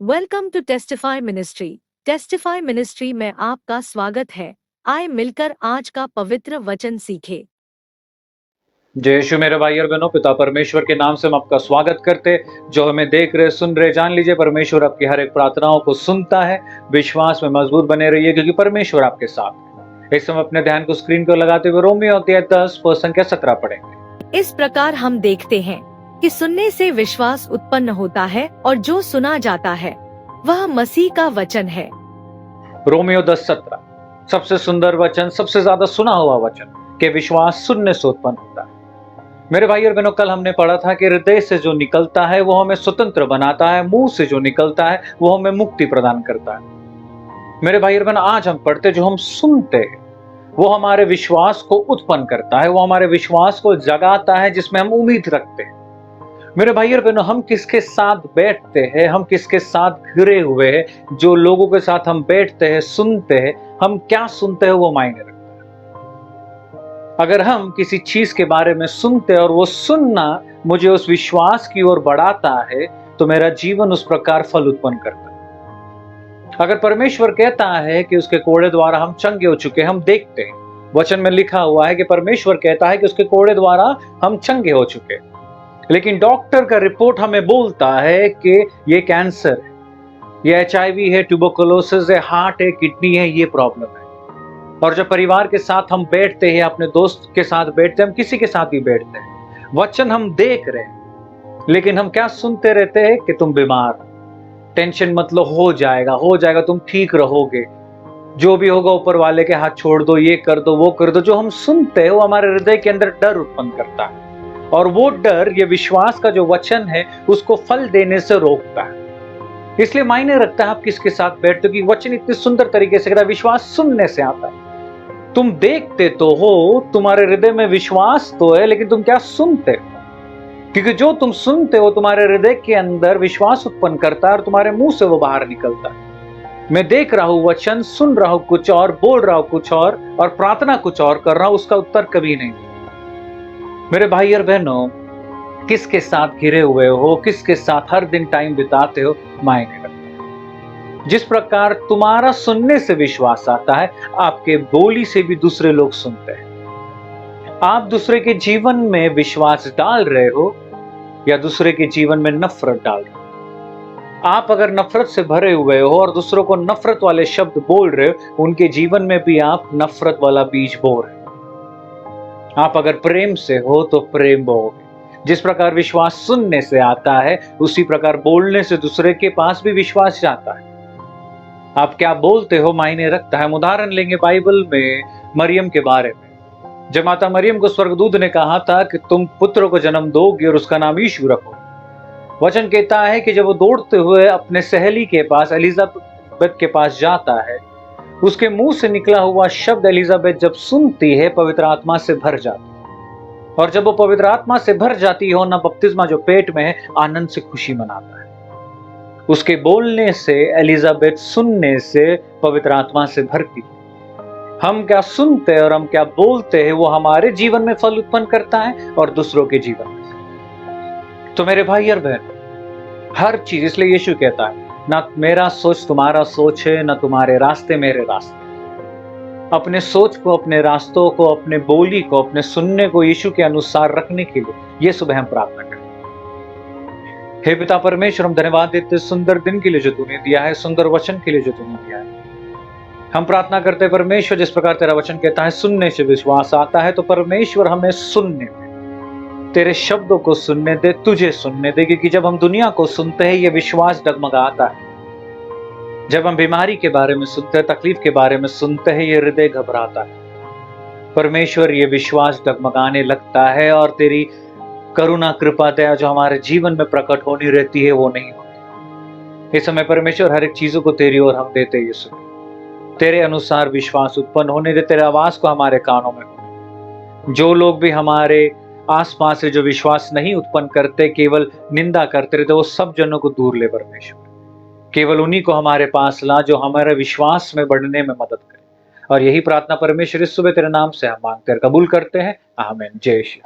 Welcome to Testify Ministry. Testify Ministry में आपका स्वागत है। आए मिलकर आज का पवित्र वचन सीखे। जय यीशु मेरे भाई और बहनों, पिता परमेश्वर के नाम से हम आपका स्वागत करते, जो हमें देख रहे सुन रहे, जान लीजिए परमेश्वर आपकी हर एक प्रार्थनाओं को सुनता है। विश्वास में मजबूत बने रहिए क्योंकि परमेश्वर आपके साथ है। इस समय अपने ध्यान को स्क्रीन पर लगाते हुए रोमियो अध्याय 10 पद संख्या 17 पढ़ेंगे। इस प्रकार हम देखते हैं कि सुनने से विश्वास उत्पन्न होता है और जो सुना जाता है वह मसीह का वचन है। रोमियो 10:17 सबसे सुंदर वचन, सबसे ज्यादा सुना हुआ वचन कि विश्वास सुनने से उत्पन्न होता है। मेरे भाई और बहनों, कल हमने पढ़ा था कि हृदय से जो निकलता है वो हमें स्वतंत्र बनाता है, मुंह से जो निकलता है वो हमें मुक्ति प्रदान करता है। मेरे भाई और बहनों, आज हम पढ़ते जो हम सुनते हैं वो हमारे विश्वास को उत्पन्न करता है, वो हमारे विश्वास को जगाता है जिसमें हम उम्मीद रखते हैं। मेरे भाई और बहनों, हम किसके साथ बैठते हैं, हम किसके साथ घिरे हुए हैं, जो लोगों के साथ हम बैठते हैं, सुनते हैं, हम क्या सुनते हैं वो मायने रखता है। अगर हम किसी चीज के बारे में सुनते हैं और वो सुनना मुझे उस विश्वास की ओर बढ़ाता है तो मेरा जीवन उस प्रकार फल उत्पन्न करता है। अगर परमेश्वर कहता है कि उसके कोड़े द्वारा हम चंगे हो चुके, हम देखते हैं, वचन में लिखा हुआ है कि परमेश्वर कहता है कि उसके कोड़े द्वारा हम चंगे हो चुके, लेकिन डॉक्टर का रिपोर्ट हमें बोलता है कि ये कैंसर है, ये HIV है, ट्यूबरकुलोसिस है, हार्ट है, किडनी है, ये प्रॉब्लम है। और जब परिवार के साथ हम बैठते हैं, अपने दोस्त के साथ बैठते हैं, हम किसी के साथ भी बैठते हैं, वचन हम देख रहे हैं, लेकिन हम क्या सुनते रहते हैं कि तुम बीमार, टेंशन मत लो, हो जाएगा, तुम ठीक रहोगे, जो भी होगा ऊपर वाले के हाथ छोड़ दो, ये कर दो, वो कर दो। जो हम सुनते हैं वो हमारे हृदय के अंदर डर उत्पन्न करता है, और वो डर, ये विश्वास का जो वचन है, उसको फल देने से रोकता है। इसलिए मायने रखता है आप किसके साथ बैठते हो, कि वचन इतने सुंदर तरीके से कहता है विश्वास सुनने से आता है। तुम देखते तो हो, तुम्हारे हृदय में विश्वास तो है, लेकिन तुम क्या सुनते हो? क्योंकि जो तुम सुनते हो तुम्हारे हृदय के अंदर विश्वास उत्पन्न करता है और तुम्हारे मुंह से वो बाहर निकलता है। मैं देख रहा हूं वचन, सुन रहा हूं कुछ और, बोल रहा हूं कुछ और प्रार्थना कुछ और कर रहा हूं, उसका उत्तर कभी नहीं। मेरे भाई और बहनों, किसके साथ घिरे हुए हो, किसके साथ हर दिन टाइम बिताते हो, मायने रखता है। जिस प्रकार तुम्हारा सुनने से विश्वास आता है, आपके बोली से भी दूसरे लोग सुनते हैं। आप दूसरे के जीवन में विश्वास डाल रहे हो या दूसरे के जीवन में नफरत डाल रहे हो। आप अगर नफरत से भरे हुए हो और दूसरों को नफरत वाले शब्द बोल रहे हो, उनके जीवन में भी आप नफरत वाला बीज बो रहे हो। आप अगर प्रेम से हो तो प्रेम बोओगे। जिस प्रकार विश्वास सुनने से आता है, उसी प्रकार बोलने से दूसरे के पास भी विश्वास जाता है। आप क्या बोलते हो मायने रखता है। हम उदाहरण लेंगे बाइबल में मरियम के बारे में। जब माता मरियम को स्वर्गदूत ने कहा था कि तुम पुत्र को जन्म दोगी और उसका नाम यीशु रखो, वचन कहता है कि जब वो दौड़ते हुए अपने सहेली के पास, एलिजाबेथ के पास जाता है, उसके मुंह से निकला हुआ शब्द एलिजाबेथ जब सुनती है, पवित्र आत्मा से भर जाती है। और जब वो पवित्र आत्मा से भर जाती है, ना बपतिस्मा जो पेट में है, आनंद से खुशी मनाता है। उसके बोलने से, एलिजाबेथ सुनने से पवित्र आत्मा से भरती। हम क्या सुनते हैं और हम क्या बोलते हैं, वो हमारे जीवन में फल उत्पन्न करता है और दूसरों के जीवन में। तो मेरे भाई और बहन, हर चीज, इसलिए यीशु कहता है, ना मेरा सोच तुम्हारा सोच है, ना तुम्हारे रास्ते मेरे रास्ते। अपने सोच को, अपने रास्तों को, अपने बोली को, अपने सुनने को यीशु के अनुसार रखने के लिए ये सुबह हम प्रार्थना करें। हे पिता परमेश्वर, हम धन्यवाद देते सुंदर दिन के लिए जो तूने दिया है, सुंदर वचन के लिए जो तूने दिया है। हम प्रार्थना करते हैं परमेश्वर, जिस प्रकार तेरा वचन कहता है सुनने से विश्वास आता है, तो परमेश्वर हमें सुनने दे, तेरे शब्दों को सुनने दे, तुझे सुनने दे। क्योंकि जब हम दुनिया को सुनते हैं, ये विश्वास डगमगाता है। जब हम बीमारी के बारे में सुनते हैं, तकलीफ के बारे में सुनते हैं, ये हृदय घबराता है। परमेश्वर, ये विश्वास डगमगाने लगता है और तेरी करुणा, कृपा, दया जो हमारे जीवन में प्रकट होनी रहती है, वो नहीं होती। इस समय परमेश्वर हर एक चीजों को तेरी ओर हम देते यीशु, तेरे अनुसार विश्वास उत्पन्न होने दे, तेरे आवाज को हमारे कानों में होने। जो लोग भी हमारे आसपास से जो विश्वास नहीं उत्पन्न करते, केवल निंदा करते रहते, वो सब जनों को दूर ले परमेश्वर। केवल उन्हीं को हमारे पास ला जो हमारे विश्वास में बढ़ने में मदद करे। और यही प्रार्थना परमेश्वर इस सुबह तेरे नाम से हम मांगते हैं, कबूल करते हैं। आमीन। जय श्री।